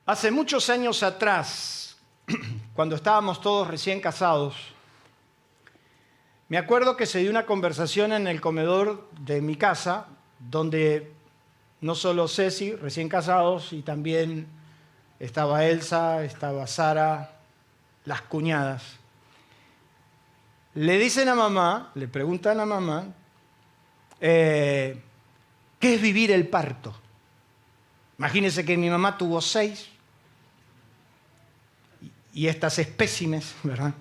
Hace muchos años atrás, cuando estábamos todos recién casados, me acuerdo que se dio una conversación en el comedor de mi casa, donde no solo Ceci, recién casados, y también estaba Elsa, estaba Sara, las cuñadas. Le dicen a mamá, le preguntan a mamá, ¿qué es vivir el parto? Imagínense que mi mamá tuvo 6 y estas espécimes, ¿verdad?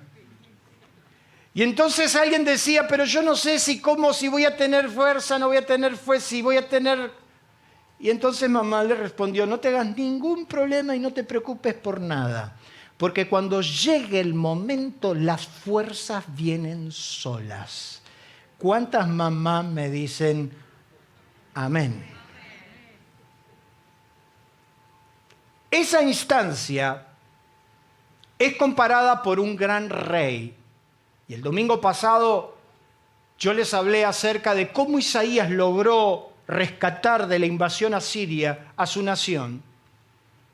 Y entonces alguien decía, pero yo no sé si voy a tener fuerza, no voy a tener fuerza, si voy a tener... Y entonces mamá le respondió, no te hagas ningún problema y no te preocupes por nada, porque cuando llegue el momento las fuerzas vienen solas. ¿Cuántas mamás me dicen amén? Esa instancia es comparada por un gran rey. Y el domingo pasado yo les hablé acerca de cómo Isaías logró rescatar de la invasión asiria a su nación.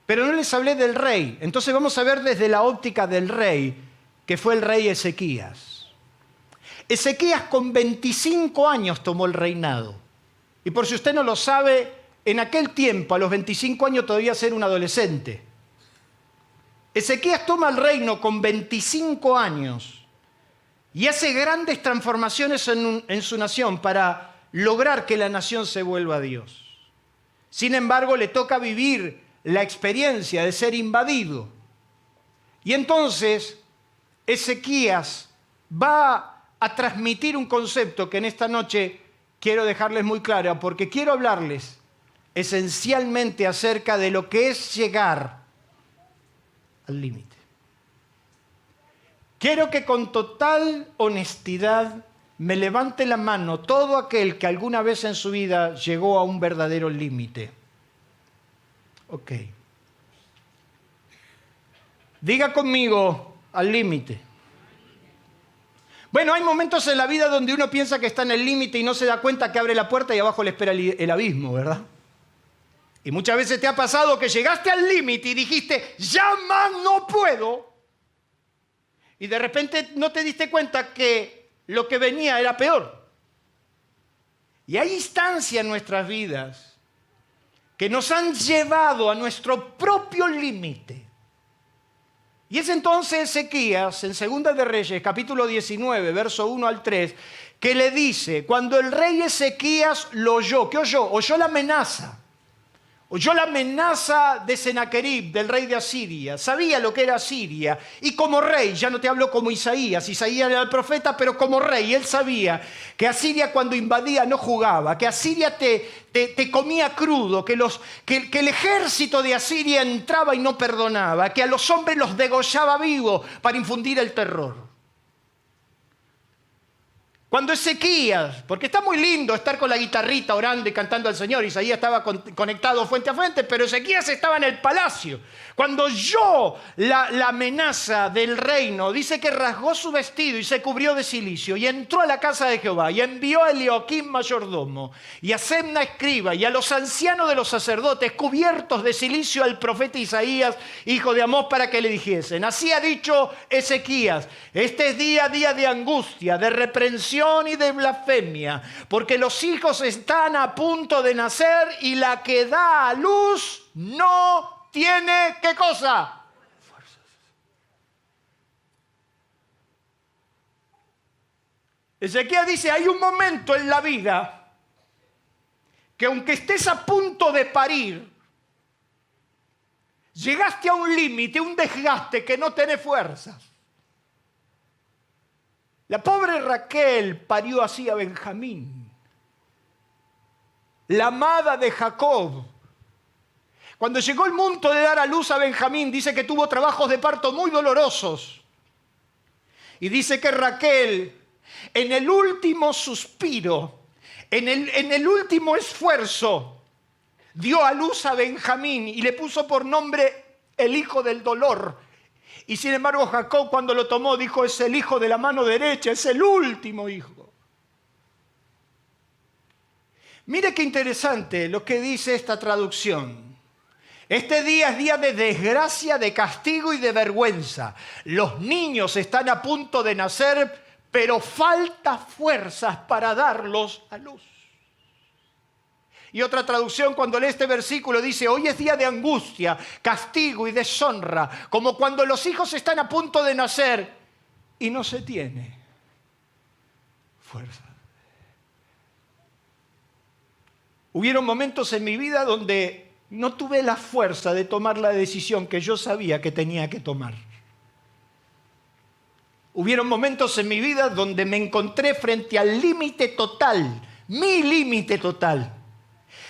Pero no les hablé del rey. Entonces vamos a ver desde la óptica del rey, que fue el rey Ezequías. Ezequías con 25 años tomó el reinado. Y por si usted no lo sabe, en aquel tiempo, a los 25 años todavía era un adolescente. Ezequías toma el reino con 25 años y hace grandes transformaciones en su nación para lograr que la nación se vuelva a Dios. Sin embargo, le toca vivir la experiencia de ser invadido. Y entonces, Ezequías va a transmitir un concepto que en esta noche quiero dejarles muy claro, porque quiero hablarles esencialmente acerca de lo que es llegar al límite. Quiero que con total honestidad me levante la mano todo aquel que alguna vez en su vida llegó a un verdadero límite. Ok. Diga conmigo, al límite. Bueno, hay momentos en la vida donde uno piensa que está en el límite y no se da cuenta que abre la puerta y abajo le espera el abismo, ¿verdad? Y muchas veces te ha pasado que llegaste al límite y dijiste, ya más no puedo. Y de repente no te diste cuenta que lo que venía era peor. Y hay instancias en nuestras vidas que nos han llevado a nuestro propio límite. Y es entonces Ezequías, en 2 de Reyes, capítulo 19, verso 1 al 3, que le dice, cuando el rey Ezequías lo oyó, ¿qué oyó? Oyó la amenaza. Oyó la amenaza de Senaquerib, del rey de Asiria. Sabía lo que era Asiria. Y como rey, ya no te hablo como Isaías. Isaías era el profeta, pero como rey, él sabía que Asiria cuando invadía no jugaba, que Asiria te comía crudo, que el ejército de Asiria entraba y no perdonaba, que a los hombres los degollaba vivos para infundir el terror. Cuando Ezequías, porque está muy lindo estar con la guitarrita orando y cantando al Señor, Isaías estaba conectado fuente a fuente, pero Ezequías estaba en el palacio. Cuando oyó la amenaza del reino, dice que rasgó su vestido y se cubrió de cilicio y entró a la casa de Jehová y envió a Elioquim mayordomo y a Semna escriba y a los ancianos de los sacerdotes cubiertos de cilicio al profeta Isaías, hijo de Amós, para que le dijesen, así ha dicho Ezequías, este es día de angustia, de reprensión y de blasfemia, porque los hijos están a punto de nacer y la que da a luz no tiene, ¿qué cosa? Fuerzas. Ezequías dice, hay un momento en la vida que aunque estés a punto de parir, llegaste a un límite, un desgaste que no tenés fuerzas. La pobre Raquel parió así a Benjamín, la amada de Jacob. Cuando llegó el momento de dar a luz a Benjamín, dice que tuvo trabajos de parto muy dolorosos. Y dice que Raquel, en el último suspiro, en el último esfuerzo, dio a luz a Benjamín y le puso por nombre el hijo del dolor. Y sin embargo Jacob cuando lo tomó dijo, es el hijo de la mano derecha, es el último hijo. Mire qué interesante lo que dice esta traducción. Este día es día de desgracia, de castigo y de vergüenza. Los niños están a punto de nacer, pero falta fuerzas para darlos a luz. Y otra traducción, cuando lee este versículo, dice: hoy es día de angustia, castigo y deshonra, como cuando los hijos están a punto de nacer y no se tiene fuerza. Hubieron momentos en mi vida donde no tuve la fuerza de tomar la decisión que yo sabía que tenía que tomar. Hubieron momentos en mi vida donde me encontré frente al límite total, mi límite total.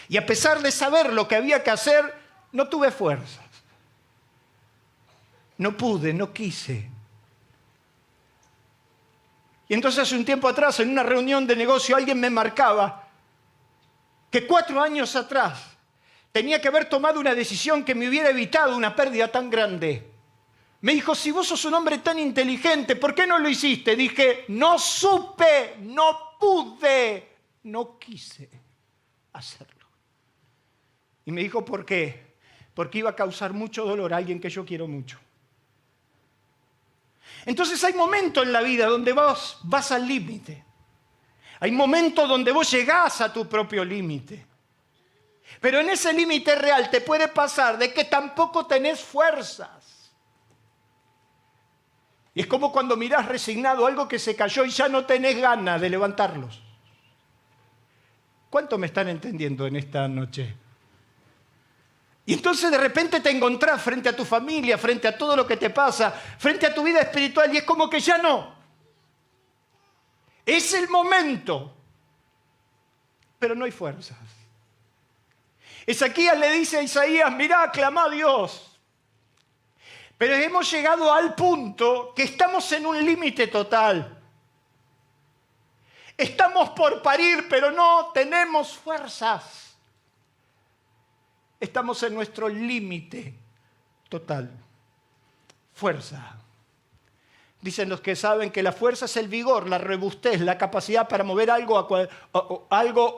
Y a pesar de saber lo que había que hacer, no tuve fuerzas. No pude, no quise. Y entonces hace un tiempo atrás, en una reunión de negocio, alguien me marcaba que 4 años atrás tenía que haber tomado una decisión que me hubiera evitado una pérdida tan grande. Me dijo: si vos sos un hombre tan inteligente, ¿por qué no lo hiciste? Dije: no supe, no pude, no quise hacerlo. Y me dijo: ¿por qué? Porque iba a causar mucho dolor a alguien que yo quiero mucho. Entonces hay momentos en la vida donde vos vas al límite. Hay momentos donde vos llegás a tu propio límite. Pero en ese límite real te puede pasar de que tampoco tenés fuerzas. Y es como cuando mirás resignado algo que se cayó y ya no tenés ganas de levantarlos. ¿Cuánto me están entendiendo en esta noche? Y entonces de repente te encontrás frente a tu familia, frente a todo lo que te pasa, frente a tu vida espiritual, y es como que ya no. Es el momento, pero no hay fuerzas. Ezequías le dice a Isaías: mirá, clama a Dios. Pero hemos llegado al punto que estamos en un límite total. Estamos por parir, pero no tenemos fuerzas. Estamos en nuestro límite total. Fuerza. Dicen los que saben que la fuerza es el vigor, la robustez, la capacidad para mover algo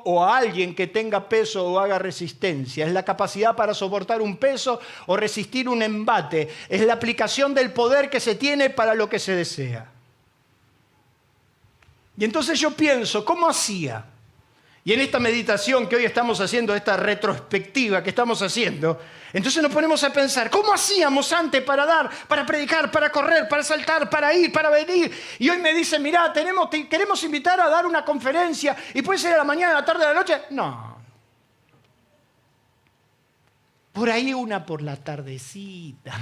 o a alguien que tenga peso o haga resistencia. Es la capacidad para soportar un peso o resistir un embate. Es la aplicación del poder que se tiene para lo que se desea. Y entonces yo pienso, ¿cómo hacía? Y en esta meditación que hoy estamos haciendo, esta retrospectiva que estamos haciendo, entonces nos ponemos a pensar, ¿cómo hacíamos antes para dar, para predicar, para correr, para saltar, para ir, para venir? Y hoy me dicen: mirá, queremos invitar a dar una conferencia, y puede ser a la mañana, a la tarde, a la noche. No. Por ahí una por la tardecita.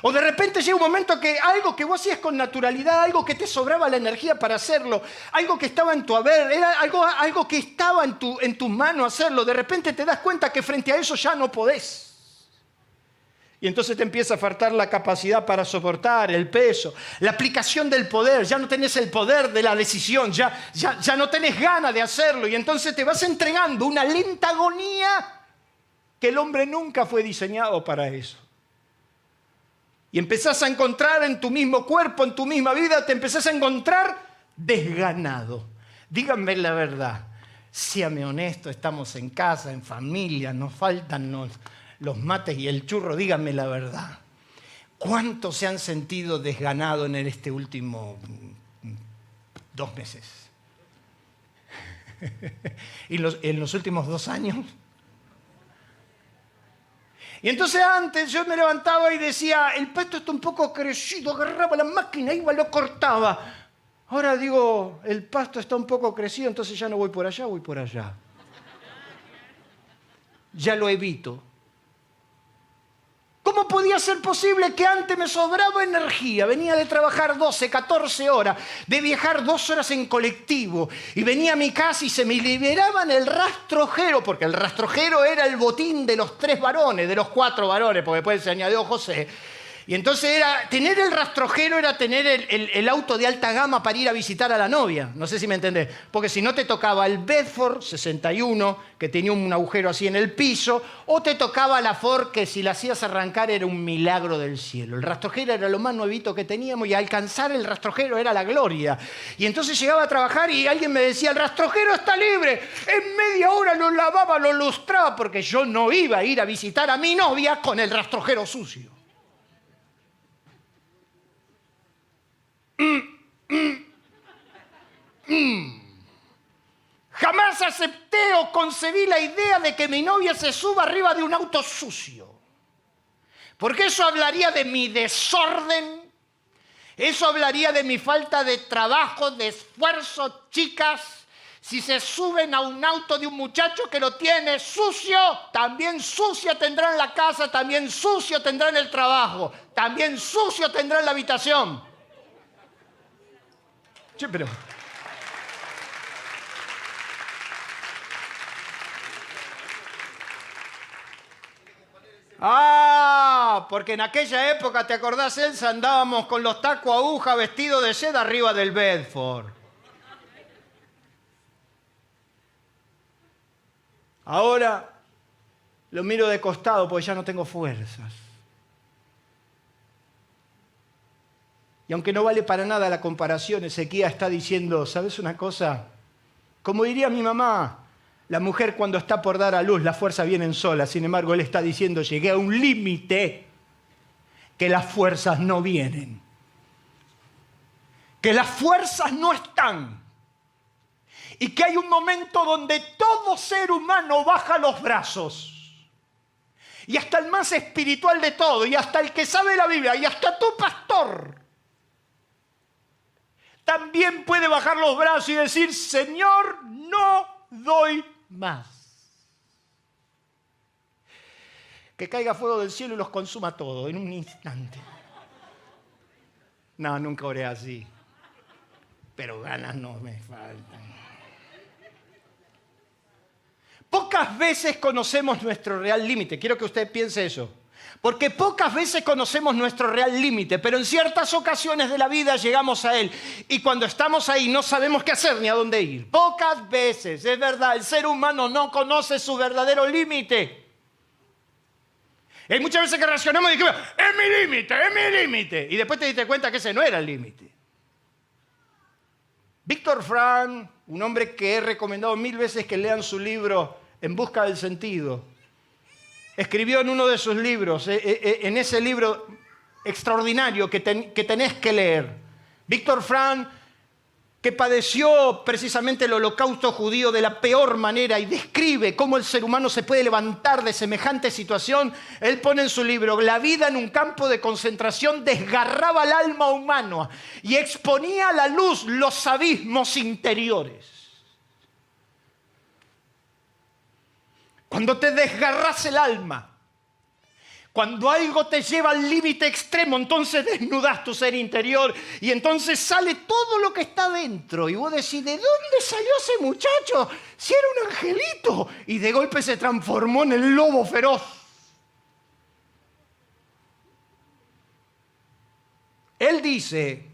O de repente llega un momento que algo que vos hacías con naturalidad, algo que te sobraba la energía para hacerlo, algo que estaba en tu haber, era algo que estaba en tu mano hacerlo, de repente te das cuenta que frente a eso ya no podés. Y entonces te empieza a faltar la capacidad para soportar el peso, la aplicación del poder, ya no tenés el poder de la decisión, ya no tenés ganas de hacerlo, y entonces te vas entregando una lenta agonía que el hombre nunca fue diseñado para eso. Y empezás a encontrar en tu mismo cuerpo, en tu misma vida, te empezás a encontrar desganado. Díganme la verdad, séame honesto, estamos en casa, en familia, nos faltan los mates y el churro, díganme la verdad. ¿Cuántos se han sentido desganados en este último 2 meses? ¿Y en los últimos 2 años? Y entonces antes yo me levantaba y decía: el pasto está un poco crecido, agarraba la máquina, iba, lo cortaba. Ahora digo: el pasto está un poco crecido, entonces ya no voy por allá, voy por allá. Ya lo evito. ¿Cómo podía ser posible que antes me sobraba energía? Venía de trabajar 12, 14 horas, de viajar 2 horas en colectivo, y venía a mi casa y se me liberaban el rastrojero, porque el rastrojero era el botín de los 3 varones, de los 4 varones, porque después se añadió José. Y entonces tener el rastrojero era tener el auto de alta gama para ir a visitar a la novia. No sé si me entendés. Porque si no te tocaba el Bedford 61, que tenía un agujero así en el piso, o te tocaba la Ford, que si la hacías arrancar era un milagro del cielo. El rastrojero era lo más nuevito que teníamos y alcanzar el rastrojero era la gloria. Y entonces llegaba a trabajar y alguien me decía, el rastrojero está libre. En media hora lo lavaba, lo lustraba, porque yo no iba a ir a visitar a mi novia con el rastrojero sucio. Jamás acepté o concebí la idea de que mi novia se suba arriba de un auto sucio. Porque eso hablaría de mi desorden, eso hablaría de mi falta de trabajo, de esfuerzo. Chicas, si se suben a un auto de un muchacho que lo tiene sucio, también sucia tendrán la casa, también sucio tendrán el trabajo, también sucio tendrán la habitación. Che, pero... porque en aquella época, ¿te acordás, Elsa? Andábamos con los tacos aguja vestidos de seda arriba del Bedford. Ahora lo miro de costado porque ya no tengo fuerzas. Y aunque no vale para nada la comparación, Ezequías está diciendo, ¿sabes una cosa? Como diría mi mamá, la mujer cuando está por dar a luz, la fuerza vienen sola. Sin embargo, él está diciendo, llegué a un límite que las fuerzas no vienen. Que las fuerzas no están. Y que hay un momento donde todo ser humano baja los brazos. Y hasta el más espiritual de todo, y hasta el que sabe la Biblia, y hasta tu pastor, también puede bajar los brazos y decir, Señor, no doy más. Que caiga fuego del cielo y los consuma todo en un instante. No, nunca oré así. Pero ganas no me faltan. Pocas veces conocemos nuestro real límite. Quiero que usted piense eso. Porque pocas veces conocemos nuestro real límite, pero en ciertas ocasiones de la vida llegamos a él. Y cuando estamos ahí no sabemos qué hacer ni a dónde ir. Pocas veces, es verdad, el ser humano no conoce su verdadero límite. Hay muchas veces que reaccionamos y decimos, es mi límite, es mi límite. Y después te diste cuenta que ese no era el límite. Viktor Frankl, un hombre que he recomendado 1000 veces que lean su libro En busca del sentido, escribió en uno de sus libros, en ese libro extraordinario que tenés que leer, Viktor Frankl, que padeció precisamente el holocausto judío de la peor manera y describe cómo el ser humano se puede levantar de semejante situación, él pone en su libro, la vida en un campo de concentración desgarraba el alma humana y exponía a la luz los abismos interiores. Cuando te desgarras el alma, cuando algo te lleva al límite extremo, entonces desnudas tu ser interior y entonces sale todo lo que está dentro. Y vos decís, ¿de dónde salió ese muchacho? Si era un angelito. Y de golpe se transformó en el lobo feroz. Él dice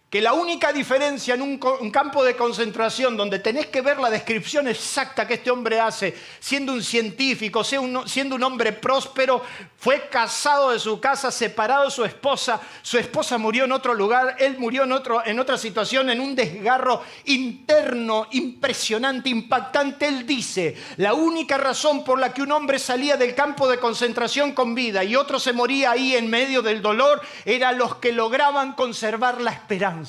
que la única diferencia en un campo de concentración donde tenés que ver la descripción exacta que este hombre hace, siendo un científico, siendo un hombre próspero, fue casado de su casa, separado de su esposa murió en otro lugar, él murió en otra situación, en un desgarro interno impresionante, impactante. Él dice, la única razón por la que un hombre salía del campo de concentración con vida y otro se moría ahí en medio del dolor, eran los que lograban conservar la esperanza.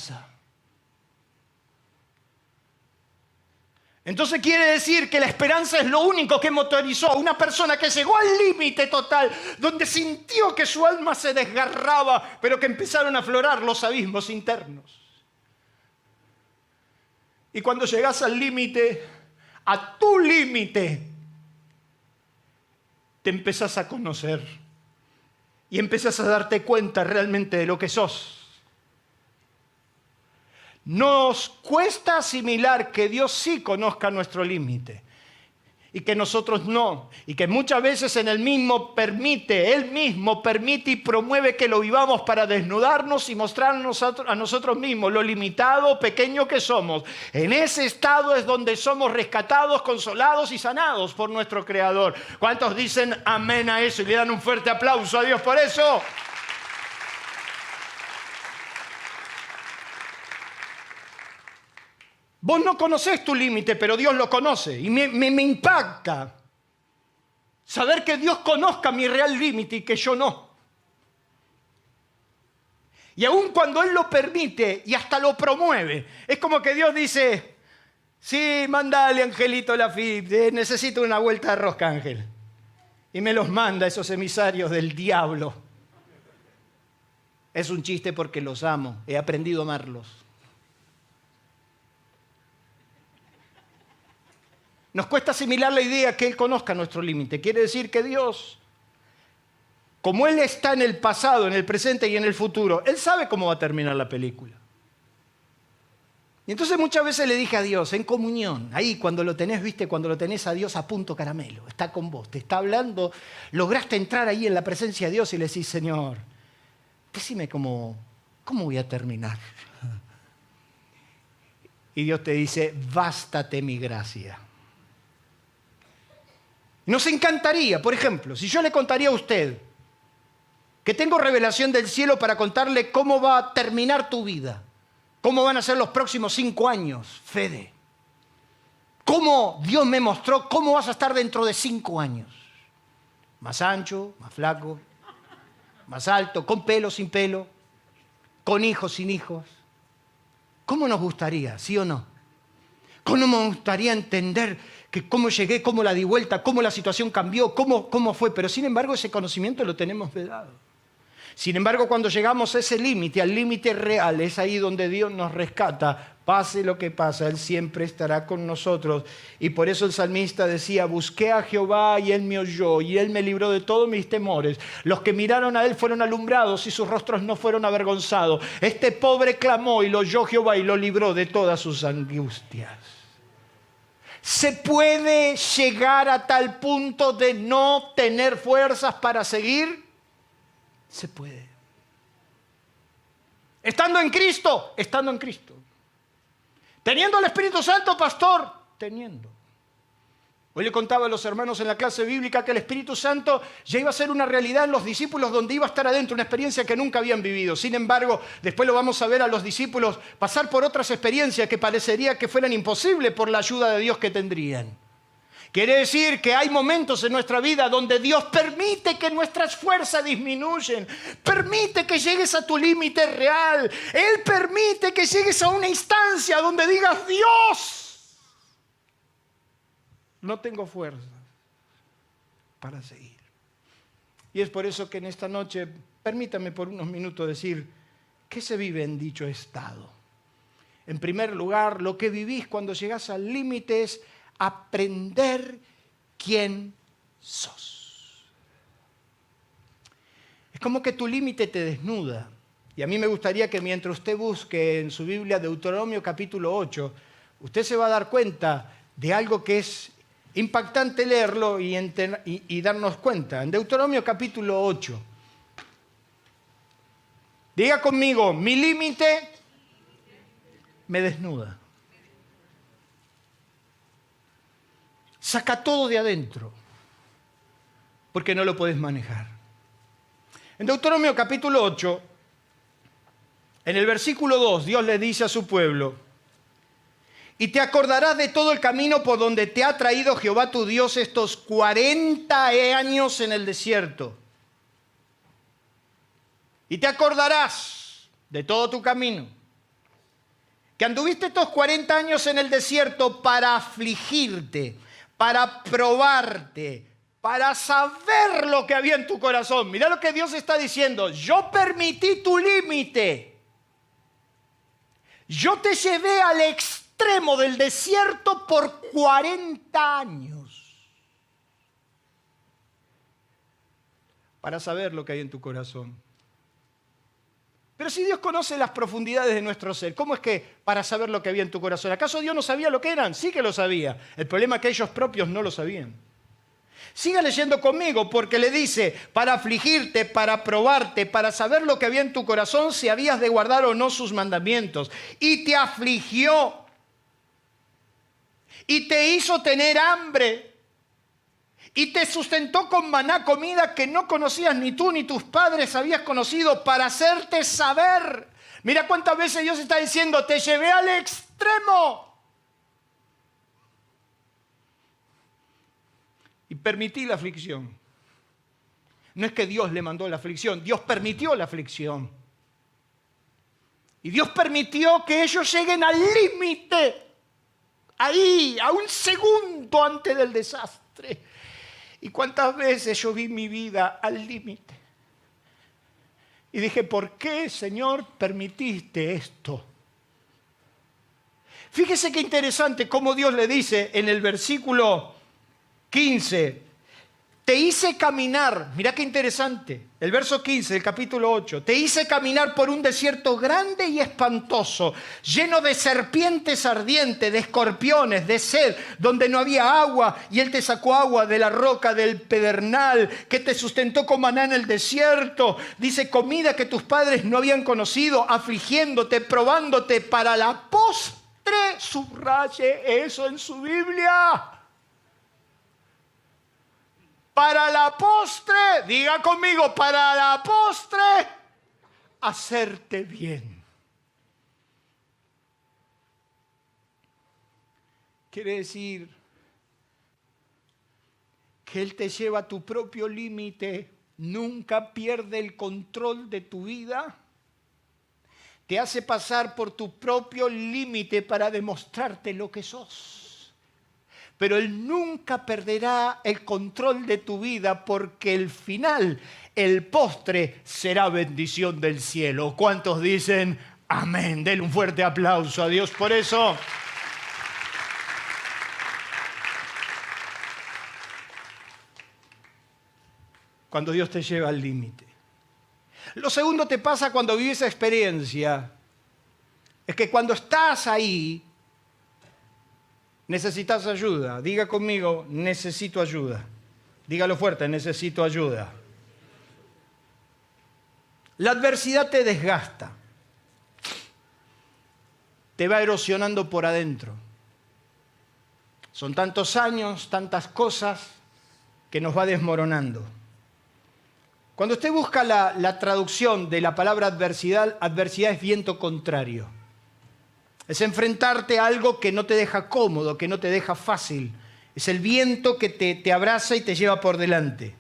Entonces quiere decir que la esperanza es lo único que motorizó a una persona que llegó al límite total, donde sintió que su alma se desgarraba, pero que empezaron a aflorar los abismos internos. Y cuando llegas al límite, a tu límite, te empezás a conocer y empezás a darte cuenta realmente de lo que sos. Nos cuesta asimilar que Dios sí conozca nuestro límite y que nosotros no. Y que muchas veces Él mismo permite y promueve que lo vivamos para desnudarnos y mostrarnos a nosotros mismos lo limitado, pequeño que somos. En ese estado es donde somos rescatados, consolados y sanados por nuestro Creador. ¿Cuántos dicen amén a eso y le dan un fuerte aplauso a Dios por eso? Vos no conocés tu límite, pero Dios lo conoce. Y me impacta saber que Dios conozca mi real límite y que yo no. Y aun cuando Él lo permite y hasta lo promueve, es como que Dios dice, sí, mandale, Angelito Lafitte, necesito una vuelta de rosca, Ángel. Y me los manda esos emisarios del diablo. Es un chiste porque los amo, he aprendido a amarlos. Nos cuesta asimilar la idea que Él conozca nuestro límite. Quiere decir que Dios, como Él está en el pasado, en el presente y en el futuro, Él sabe cómo va a terminar la película. Y entonces muchas veces le dije a Dios, en comunión, ahí cuando lo tenés, viste, cuando lo tenés a Dios a punto caramelo, está con vos, te está hablando, lograste entrar ahí en la presencia de Dios y le decís, Señor, decime cómo voy a terminar. Y Dios te dice, bástate mi gracia. Nos encantaría, por ejemplo, si yo le contaría a usted que tengo revelación del cielo para contarle cómo va a terminar tu vida, cómo van a ser los próximos 5 años, Fede, cómo Dios me mostró cómo vas a estar dentro de 5 años, más ancho, más flaco, más alto, con pelo, sin pelo, con hijos, sin hijos. ¿Cómo nos gustaría, sí o no? ¿Cómo nos gustaría entender que cómo llegué, cómo la di vuelta, cómo la situación cambió, cómo fue? Pero sin embargo ese conocimiento lo tenemos vedado. Sin embargo, cuando llegamos a ese límite, al límite real, es ahí donde Dios nos rescata. Pase lo que pasa, Él siempre estará con nosotros. Y por eso el salmista decía, busqué a Jehová y Él me oyó y Él me libró de todos mis temores. Los que miraron a Él fueron alumbrados y sus rostros no fueron avergonzados. Este pobre clamó y lo oyó Jehová y lo libró de todas sus angustias. ¿Se puede llegar a tal punto de no tener fuerzas para seguir? Se puede. Estando en Cristo, estando en Cristo. Teniendo el Espíritu Santo, pastor, teniendo. Hoy le contaba a los hermanos en la clase bíblica que el Espíritu Santo ya iba a ser una realidad en los discípulos donde iba a estar adentro, una experiencia que nunca habían vivido. Sin embargo, después lo vamos a ver a los discípulos pasar por otras experiencias que parecería que fueran imposibles por la ayuda de Dios que tendrían. Quiere decir que hay momentos en nuestra vida donde Dios permite que nuestras fuerzas disminuyen, permite que llegues a tu límite real. Él permite que llegues a una instancia donde digas, Dios, no tengo fuerza para seguir. Y es por eso que en esta noche, permítame por unos minutos decir, ¿qué se vive en dicho estado? En primer lugar, lo que vivís cuando llegás al límite es aprender quién sos. Es como que tu límite te desnuda. Y a mí me gustaría que mientras usted busque en su Biblia Deuteronomio capítulo 8, usted se va a dar cuenta de algo que es impactante leerlo y darnos cuenta. En Deuteronomio capítulo 8. Diga conmigo, mi límite me desnuda. Saca todo de adentro, porque no lo podés manejar. En Deuteronomio capítulo 8, en el versículo 2, Dios le dice a su pueblo, y te acordarás de todo el camino por donde te ha traído Jehová tu Dios estos 40 años en el desierto. Y te acordarás de todo tu camino, que anduviste estos 40 años en el desierto para afligirte, para probarte, para saber lo que había en tu corazón. Mirá lo que Dios está diciendo. Yo permití tu límite. Yo te llevé al extremo del desierto por 40 años. Para saber lo que hay en tu corazón. Pero si Dios conoce las profundidades de nuestro ser, ¿cómo es que para saber lo que había en tu corazón? ¿Acaso Dios no sabía lo que eran? Sí que lo sabía. El problema es que ellos propios no lo sabían. Siga leyendo conmigo porque le dice, para afligirte, para probarte, para saber lo que había en tu corazón, si habías de guardar o no sus mandamientos. Y te afligió y te hizo tener hambre y te sustentó con maná, comida que no conocías ni tú ni tus padres habías conocido, para hacerte saber. Mira cuántas veces Dios está diciendo, te llevé al extremo. Y permití la aflicción. No es que Dios le mandó la aflicción, Dios permitió la aflicción. Y Dios permitió que ellos lleguen al límite, ahí, a un segundo antes del desastre. Y cuántas veces yo vi mi vida al límite. Y dije, ¿por qué, Señor, permitiste esto? Fíjese qué interesante cómo Dios le dice en el versículo 15, te hice caminar, mirá qué interesante, el verso 15 del capítulo 8, te hice caminar por un desierto grande y espantoso, lleno de serpientes ardientes, de escorpiones, de sed, donde no había agua, y Él te sacó agua de la roca del pedernal, que te sustentó con maná en el desierto, dice, comida que tus padres no habían conocido, afligiéndote, probándote, para la postre, subraye eso en su Biblia. Para la postre, diga conmigo, para la postre, hacerte bien. Quiere decir que Él te lleva a tu propio límite, nunca pierde el control de tu vida, te hace pasar por tu propio límite para demostrarte lo que sos. Pero Él nunca perderá el control de tu vida porque el final, el postre, será bendición del cielo. ¿Cuántos dicen amén? Denle un fuerte aplauso a Dios por eso. Cuando Dios te lleva al límite. Lo segundo te pasa cuando vives esa experiencia, es que cuando estás ahí, necesitas ayuda. Diga conmigo, necesito ayuda. Dígalo fuerte, necesito ayuda. La adversidad te desgasta. Te va erosionando por adentro. Son tantos años, tantas cosas que nos va desmoronando. Cuando usted busca la traducción de la palabra adversidad, adversidad es viento contrario. Es enfrentarte a algo que no te deja cómodo, que no te deja fácil. Es el viento que te abraza y te lleva por delante.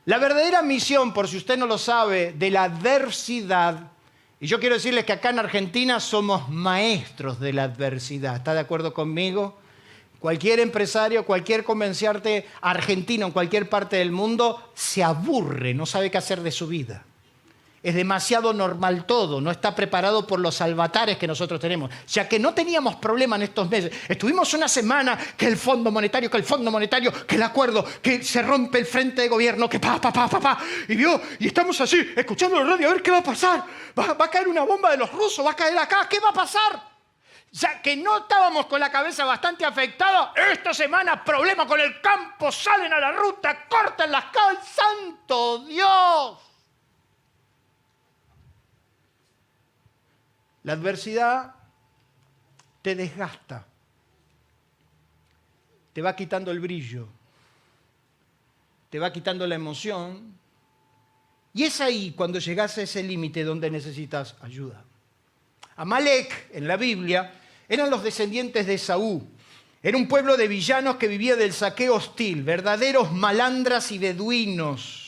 La verdadera misión, por si usted no lo sabe, de la adversidad, y yo quiero decirles que acá en Argentina somos maestros de la adversidad. ¿Está de acuerdo conmigo? Cualquier empresario, cualquier comerciante argentino en cualquier parte del mundo se aburre, no sabe qué hacer de su vida. Es demasiado normal todo, no está preparado por los avatares que nosotros tenemos. Ya que no teníamos problema en estos meses. Estuvimos una semana que el Fondo Monetario, que el acuerdo, que se rompe el frente de gobierno, que y estamos así, escuchando la radio, a ver qué va a pasar. Va a caer una bomba de los rusos, va a caer acá, ¿qué va a pasar? Ya que no estábamos con la cabeza bastante afectada, esta semana problema con el campo, salen a la ruta, cortan las calles, ¡santo Dios! La adversidad te desgasta, te va quitando el brillo, te va quitando la emoción, y es ahí cuando llegas a ese límite donde necesitas ayuda. Amalek, en la Biblia, eran los descendientes de Esaú. Era un pueblo de villanos que vivía del saqueo hostil, verdaderos malandras y beduinos,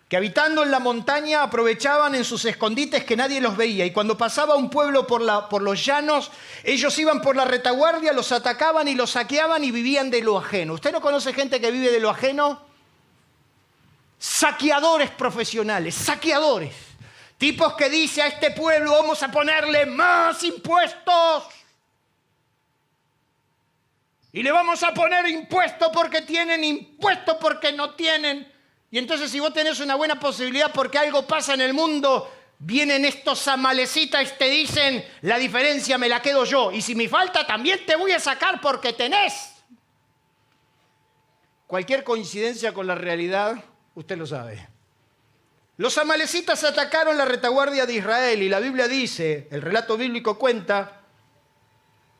que habitando en la montaña aprovechaban en sus escondites que nadie los veía. Y cuando pasaba un pueblo por los llanos, ellos iban por la retaguardia, los atacaban y los saqueaban y vivían de lo ajeno. ¿Usted no conoce gente que vive de lo ajeno? Saqueadores profesionales, saqueadores. Tipos que dicen a este pueblo vamos a ponerle más impuestos. Y le vamos a poner impuestos porque tienen, impuestos porque no tienen. Y entonces si vos tenés una buena posibilidad porque algo pasa en el mundo, Vienen estos amalecitas y te dicen, la diferencia me la quedo yo. Y si me falta, también te voy a sacar porque tenés. Cualquier coincidencia con la realidad, usted lo sabe. Los amalecitas atacaron la retaguardia de Israel y la Biblia dice, el relato bíblico cuenta,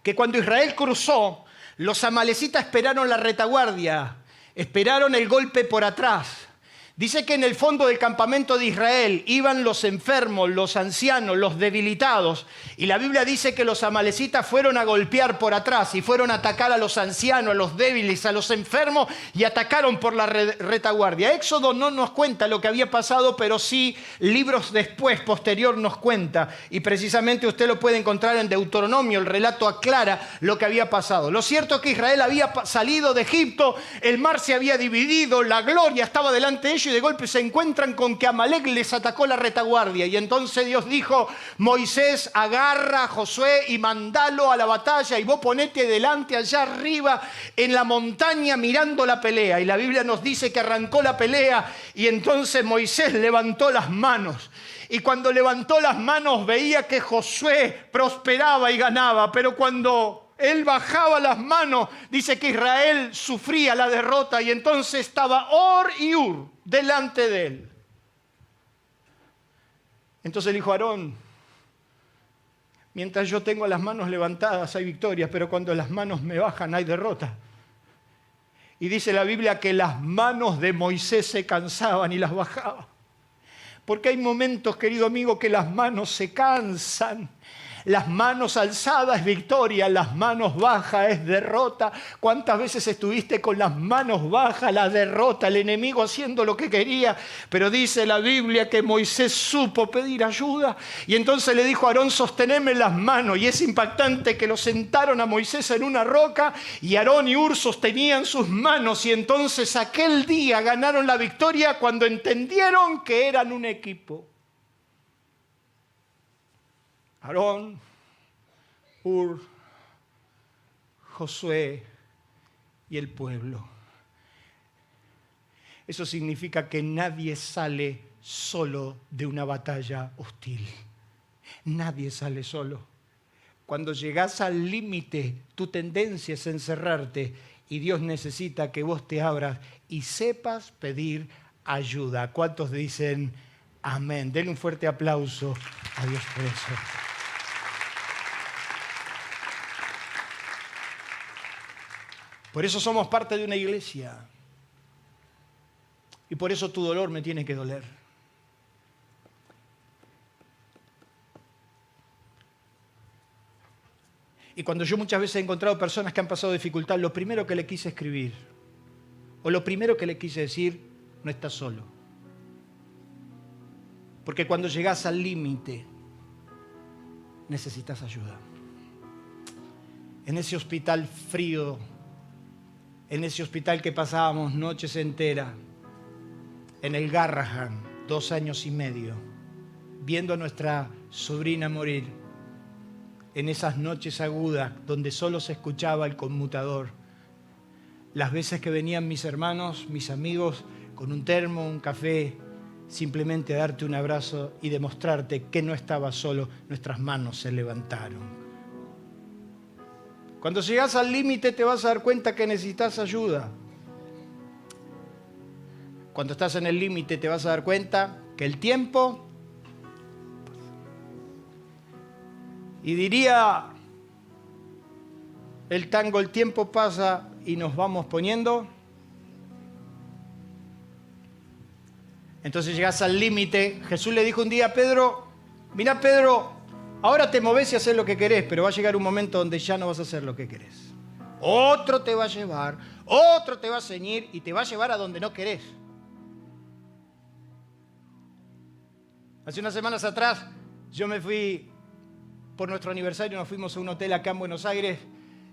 que cuando Israel cruzó, los amalecitas esperaron la retaguardia, esperaron el golpe por atrás. Dice que en el fondo del campamento de Israel iban los enfermos, los ancianos, los debilitados. Y la Biblia dice que los amalecitas fueron a golpear por atrás y fueron a atacar a los ancianos, a los débiles, a los enfermos y atacaron por la retaguardia. Éxodo no nos cuenta lo que había pasado, pero sí libros después, posterior, nos cuenta. Y precisamente usted lo puede encontrar en Deuteronomio, el relato aclara lo que había pasado. Lo cierto es que Israel había salido de Egipto, el mar se había dividido, la gloria estaba delante de ellos, y de golpe se encuentran con que Amalec les atacó la retaguardia. Y entonces Dios dijo, Moisés, agarra a Josué y mandalo a la batalla y vos ponete delante allá arriba en la montaña mirando la pelea. Y la Biblia nos dice que arrancó la pelea y entonces Moisés levantó las manos. Y cuando levantó las manos veía que Josué prosperaba y ganaba, pero cuando él bajaba las manos, dice que Israel sufría la derrota y entonces estaba Hor y Hur delante de él. Entonces le dijo a Aarón, mientras yo tengo las manos levantadas hay victorias, pero cuando las manos me bajan hay derrota. Y dice la Biblia que las manos de Moisés se cansaban y las bajaba. Porque hay momentos, querido amigo, que las manos se cansan. Las manos alzadas es victoria, las manos bajas es derrota. ¿Cuántas veces estuviste con las manos bajas, la derrota, el enemigo haciendo lo que quería? Pero dice la Biblia que Moisés supo pedir ayuda y entonces le dijo a Aarón, sosteneme las manos. Y es impactante que lo sentaron a Moisés en una roca y Aarón y Hur sostenían sus manos y entonces aquel día ganaron la victoria cuando entendieron que eran un equipo. Aarón, Hur, Josué y el pueblo. Eso significa que nadie sale solo de una batalla hostil. Nadie sale solo. Cuando llegas al límite, tu tendencia es encerrarte y Dios necesita que vos te abras y sepas pedir ayuda. ¿Cuántos dicen amén? Denle un fuerte aplauso a Dios por eso. Por eso somos parte de una iglesia. Y por eso tu dolor me tiene que doler. Y cuando yo muchas veces he encontrado personas que han pasado dificultad, lo primero que le quise escribir, o lo primero que le quise decir, no estás solo. Porque cuando llegas al límite, necesitas ayuda. En ese hospital frío, en ese hospital que pasábamos noches enteras, en el Garrahan, 2 años y medio, viendo a nuestra sobrina morir, en esas noches agudas donde solo se escuchaba el conmutador, las veces que venían mis hermanos, mis amigos, con un termo, un café, simplemente a darte un abrazo y demostrarte que no estabas solo, nuestras manos se levantaron. Cuando llegas al límite te vas a dar cuenta que necesitas ayuda. Cuando estás en el límite te vas a dar cuenta que el tiempo, y diría el tango, el tiempo pasa y nos vamos poniendo. Entonces llegas al límite. Jesús le dijo un día a Pedro, mira Pedro, ahora te movés y haces lo que querés, pero va a llegar un momento donde ya no vas a hacer lo que querés. Otro te va a llevar, otro te va a ceñir y te va a llevar a donde no querés. Hace unas semanas atrás yo me fui, por nuestro aniversario nos fuimos a un hotel acá en Buenos Aires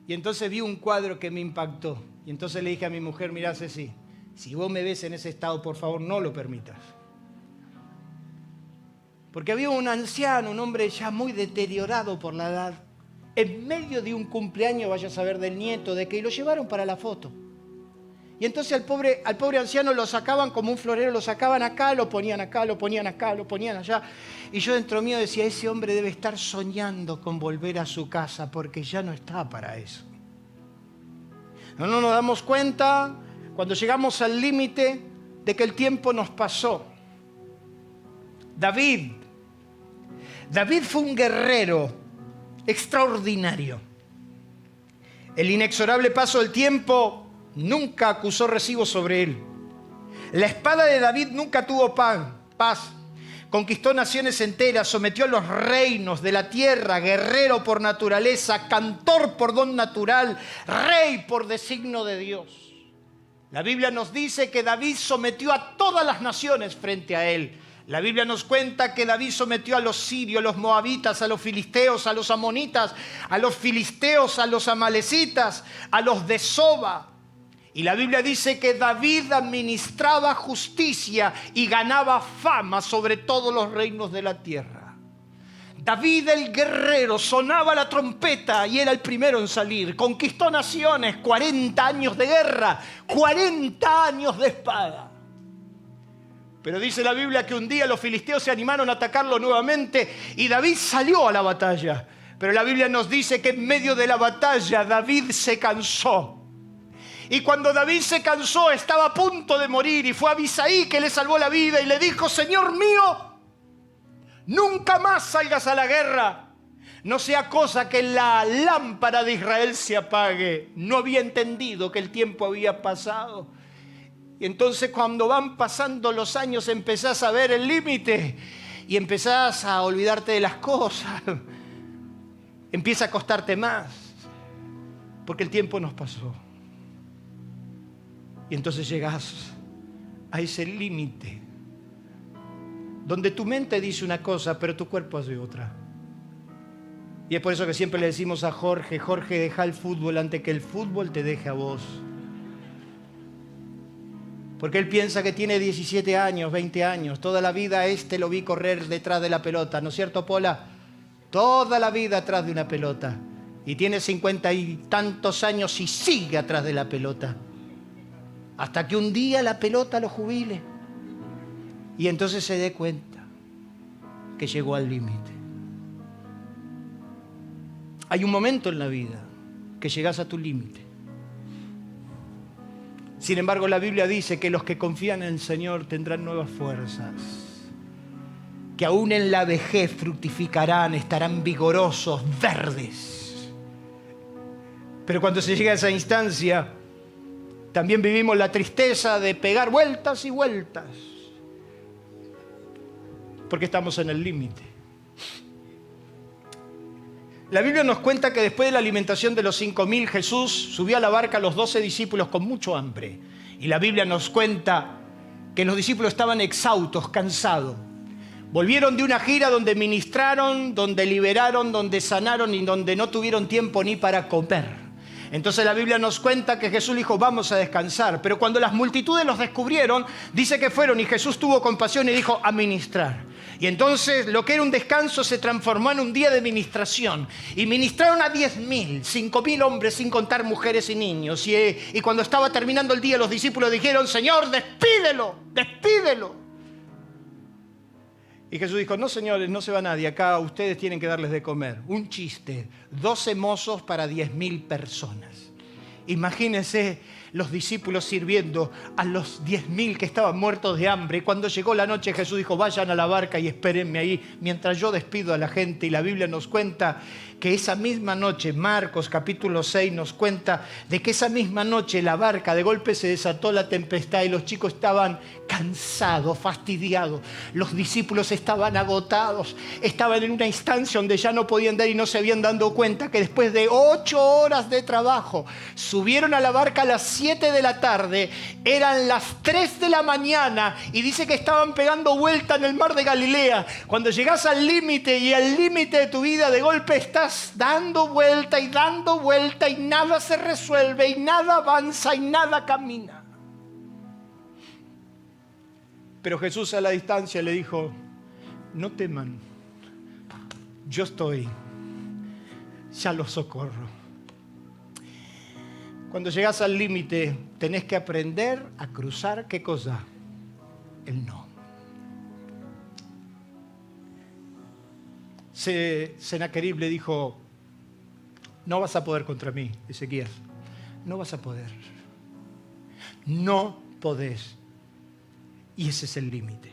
y entonces vi un cuadro que me impactó. Y entonces le dije a mi mujer, mirá Ceci, si vos me ves en ese estado, por favor no lo permitas. Porque había un anciano, un hombre ya muy deteriorado por la edad, en medio de un cumpleaños, vaya a saber del nieto, de que lo llevaron para la foto. Y entonces al pobre anciano lo sacaban como un florero, lo sacaban acá, lo ponían acá, lo ponían acá, lo ponían allá. Y yo dentro mío decía, ese hombre debe estar soñando con volver a su casa porque ya no está para eso. No nos damos cuenta cuando llegamos al límite de que el tiempo nos pasó. David fue un guerrero extraordinario. El inexorable paso del tiempo nunca acusó recibo sobre él. La espada de David nunca tuvo paz. Conquistó naciones enteras, sometió a los reinos de la tierra, guerrero por naturaleza, cantor por don natural, rey por designio de Dios. La Biblia nos dice que David sometió a todas las naciones frente a él. La Biblia nos cuenta que David sometió a los sirios, a los moabitas, a los filisteos, a los amonitas, a los filisteos, a los amalecitas, a los de Soba. Y la Biblia dice que David administraba justicia y ganaba fama sobre todos los reinos de la tierra. David el guerrero sonaba la trompeta y era el primero en salir. Conquistó naciones, 40 años de guerra, 40 años de espada. Pero dice la Biblia que un día los filisteos se animaron a atacarlo nuevamente y David salió a la batalla. Pero la Biblia nos dice que en medio de la batalla David se cansó. Y cuando David se cansó estaba a punto de morir y fue Abisai que le salvó la vida y le dijo, Señor mío, nunca más salgas a la guerra. No sea cosa que la lámpara de Israel se apague. No había entendido que el tiempo había pasado. Y entonces cuando van pasando los años empezás a ver el límite y empezás a olvidarte de las cosas. Empieza a costarte más porque el tiempo nos pasó. Y entonces llegás a ese límite donde tu mente dice una cosa pero tu cuerpo hace otra. Y es por eso que siempre le decimos a Jorge, deja el fútbol antes que el fútbol te deje a vos. Porque él piensa que tiene 17 años, 20 años. Toda la vida lo vi correr detrás de la pelota. ¿No es cierto, Pola? Toda la vida atrás de una pelota. Y tiene 50 y tantos años y sigue atrás de la pelota. Hasta que un día la pelota lo jubile. Y entonces se dé cuenta que llegó al límite. Hay un momento en la vida que llegas a tu límite. Sin embargo, la Biblia dice que los que confían en el Señor tendrán nuevas fuerzas, que aún en la vejez fructificarán, estarán vigorosos, verdes. Pero cuando se llega a esa instancia, también vivimos la tristeza de pegar vueltas y vueltas, porque estamos en el límite. La Biblia nos cuenta que después de la alimentación de los 5.000, Jesús subió a la barca a los 12 discípulos con mucho hambre. Y la Biblia nos cuenta que los discípulos estaban exhaustos, cansados. Volvieron de una gira donde ministraron, donde liberaron, donde sanaron y donde no tuvieron tiempo ni para comer. Entonces la Biblia nos cuenta que Jesús dijo, vamos a descansar. Pero cuando las multitudes los descubrieron, dice que fueron y Jesús tuvo compasión y dijo, a ministrar. Y entonces lo que era un descanso se transformó en un día de ministración. Y ministraron a 10.000, 5.000 hombres sin contar mujeres y niños. Y cuando estaba terminando el día los discípulos dijeron, Señor, despídelo, despídelo. Y Jesús dijo, no señores, no se va nadie, acá ustedes tienen que darles de comer. Un chiste, 12 mozos para 10.000 personas. Imagínense los discípulos sirviendo a los 10.000 que estaban muertos de hambre. Y cuando llegó la noche Jesús dijo, vayan a la barca y espérenme ahí mientras yo despido a la gente. Y la Biblia nos cuenta que esa misma noche, Marcos capítulo 6 nos cuenta de que esa misma noche la barca de golpe se desató la tempestad y los chicos estaban cansados, fastidiados. Los discípulos estaban agotados, estaban en una instancia donde ya no podían dar y no se habían dado cuenta que después de 8 horas de trabajo subieron a la barca a las 7 de la tarde, eran las 3 de la mañana y dice que estaban pegando vuelta en el mar de Galilea. Cuando llegas al límite y al límite de tu vida de golpe estás dando vuelta y nada se resuelve y nada avanza y nada camina. Pero Jesús a la distancia le dijo, no teman, yo estoy, ya los socorro. Cuando llegas al límite, tenés que aprender a cruzar, ¿qué cosa? El no. Sennacherib le dijo, no vas a poder contra mí, Ezequías. No vas a poder. No podés. Y ese es el límite.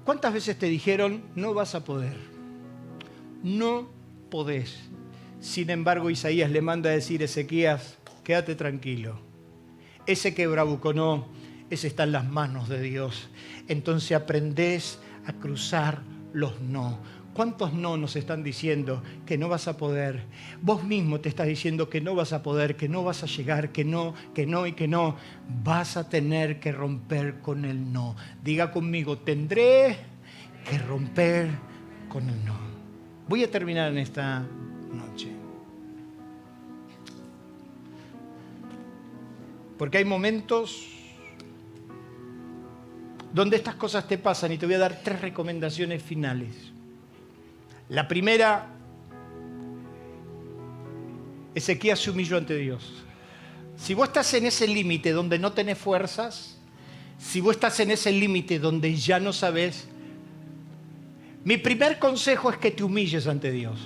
¿Cuántas veces te dijeron, no vas a poder? No podés. Sin embargo, Isaías le manda a decir, Ezequías, quédate tranquilo. Ese que bravuconó, ese está en las manos de Dios. Entonces aprendés a cruzar los no. ¿Cuántos no nos están diciendo que no vas a poder? Vos mismo te estás diciendo que no vas a poder, que no vas a llegar, que no y que no. Vas a tener que romper con el no. Diga conmigo, tendré que romper con el no. Voy a terminar en esta noche. Porque hay momentos donde estas cosas te pasan y te voy a dar 3 recomendaciones finales. La primera, Ezequías se humilló ante Dios. Si vos estás en ese límite donde no tenés fuerzas, si vos estás en ese límite donde ya no sabés, mi primer consejo es que te humilles ante Dios.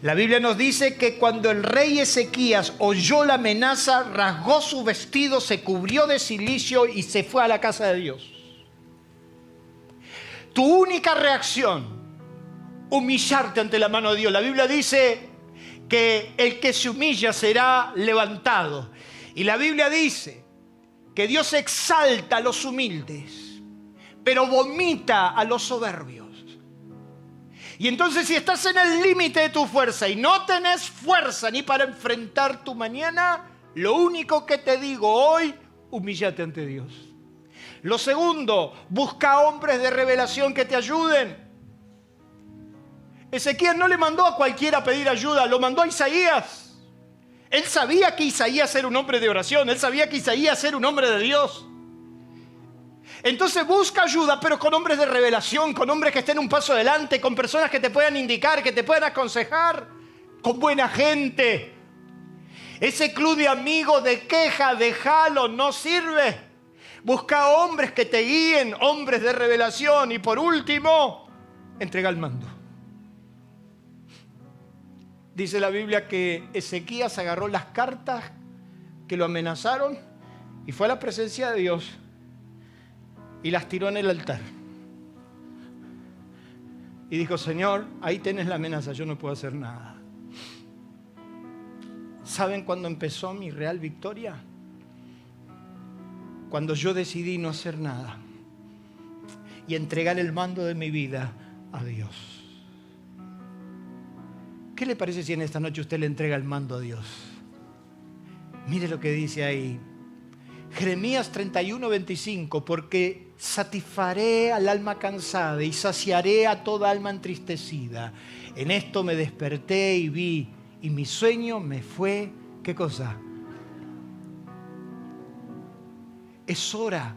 La Biblia nos dice que cuando el rey Ezequías oyó la amenaza, rasgó su vestido, se cubrió de cilicio y se fue a la casa de Dios. Tu única reacción, humillarte ante la mano de Dios. La Biblia dice que el que se humilla será levantado. Y la Biblia dice que Dios exalta a los humildes, pero vomita a los soberbios. Y entonces si estás en el límite de tu fuerza y no tenés fuerza ni para enfrentar tu mañana, lo único que te digo hoy, humíllate ante Dios. Lo segundo, busca hombres de revelación que te ayuden. Ezequías no le mandó a cualquiera a pedir ayuda, lo mandó a Isaías. Él sabía que Isaías era un hombre de oración, él sabía que Isaías era un hombre de Dios. Entonces busca ayuda, pero con hombres de revelación, con hombres que estén un paso adelante, con personas que te puedan indicar, que te puedan aconsejar, con buena gente. Ese club de amigos de queja, déjalo, no sirve. Busca hombres que te guíen, hombres de revelación. Y por último, entrega el mando. Dice la Biblia que Ezequías agarró las cartas que lo amenazaron y fue a la presencia de Dios y las tiró en el altar. Y dijo, Señor, ahí tenés la amenaza, yo no puedo hacer nada. ¿Saben cuándo empezó mi real victoria? Cuando yo decidí no hacer nada y entregar el mando de mi vida a Dios. ¿Qué le parece si en esta noche usted le entrega el mando a Dios? Mire lo que dice ahí. Jeremías 31:25, porque satisfaré al alma cansada y saciaré a toda alma entristecida. En esto me desperté y vi, y mi sueño me fue, ¿qué cosa? Es hora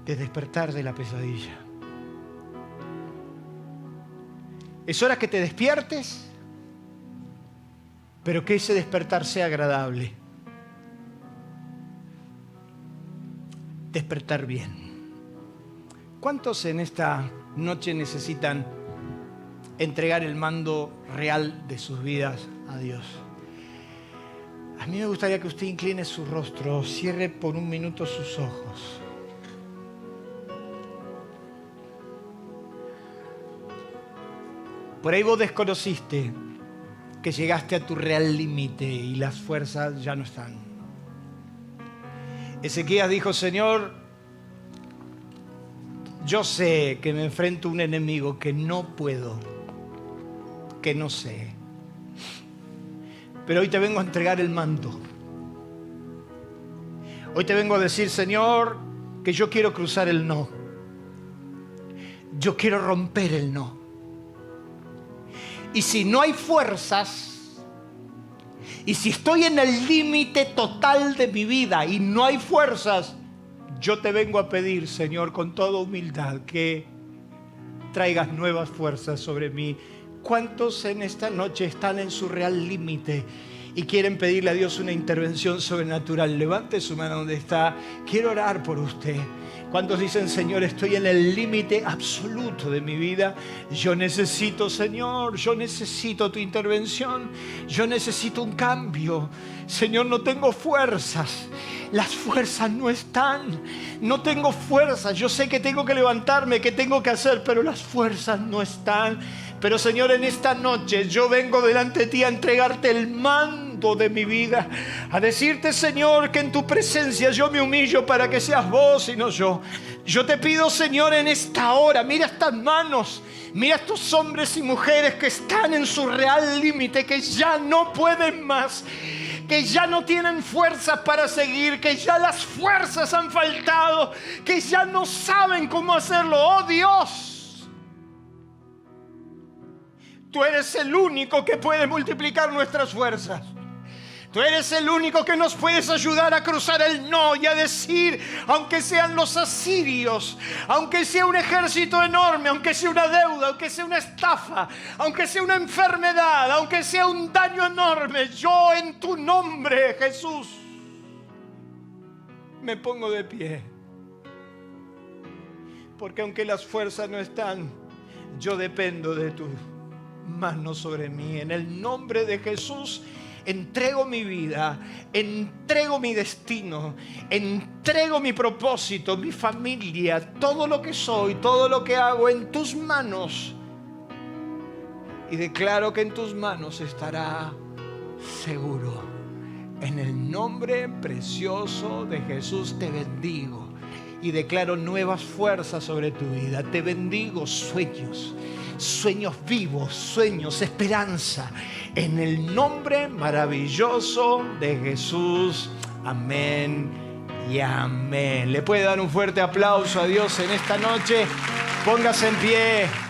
de despertar de la pesadilla. Es hora que te despiertes, pero que ese despertar sea agradable. Despertar bien. ¿Cuántos en esta noche necesitan entregar el mando real de sus vidas a Dios? A mí me gustaría que usted incline su rostro, cierre por un minuto sus ojos. Por ahí vos desconociste que llegaste a tu real límite y las fuerzas ya no están. Ezequías dijo, Señor, yo sé que me enfrento a un enemigo que no puedo, que no sé. Pero hoy te vengo a entregar el mando. Hoy te vengo a decir, Señor, que yo quiero cruzar el no. Yo quiero romper el no. Y si no hay fuerzas, y si estoy en el límite total de mi vida y no hay fuerzas, yo te vengo a pedir, Señor, con toda humildad, que traigas nuevas fuerzas sobre mí. ¿Cuántos en esta noche están en su real límite y quieren pedirle a Dios una intervención sobrenatural, levante su mano donde está. Quiero orar por usted. ¿Cuántos dicen, Señor, estoy en el límite absoluto de mi vida? Yo necesito, Señor, yo necesito tu intervención. Yo necesito un cambio. Señor, no tengo fuerzas. Las fuerzas no están. No tengo fuerzas. Yo sé que tengo que levantarme, que tengo que hacer, pero las fuerzas no están. Pero, Señor, en esta noche yo vengo delante de ti a entregarte el mando de mi vida, a decirte, Señor, que en tu presencia yo me humillo para que seas vos y no yo. Yo te pido, Señor, en esta hora, mira estas manos, mira estos hombres y mujeres que están en su real límite, que ya no pueden más, que ya no tienen fuerzas para seguir, que ya las fuerzas han faltado, que ya no saben cómo hacerlo. ¡Oh, Dios! Tú eres el único que puede multiplicar nuestras fuerzas. Tú eres el único que nos puedes ayudar a cruzar el no y a decir, aunque sean los asirios, aunque sea un ejército enorme, aunque sea una deuda, aunque sea una estafa, aunque sea una enfermedad, aunque sea un daño enorme, yo en tu nombre, Jesús, me pongo de pie. Porque aunque las fuerzas no están, yo dependo de tu mano sobre mí. En el nombre de Jesús entrego mi vida, entrego mi destino, entrego mi propósito, mi familia, todo lo que soy, todo lo que hago en tus manos. Y declaro que en tus manos estará seguro. En el nombre precioso de Jesús te bendigo y declaro nuevas fuerzas sobre tu vida. Te bendigo, sueños vivos, sueños, esperanza, en el nombre maravilloso de Jesús. Amén y amén. ¿Le puede dar un fuerte aplauso a Dios en esta noche? Póngase en pie.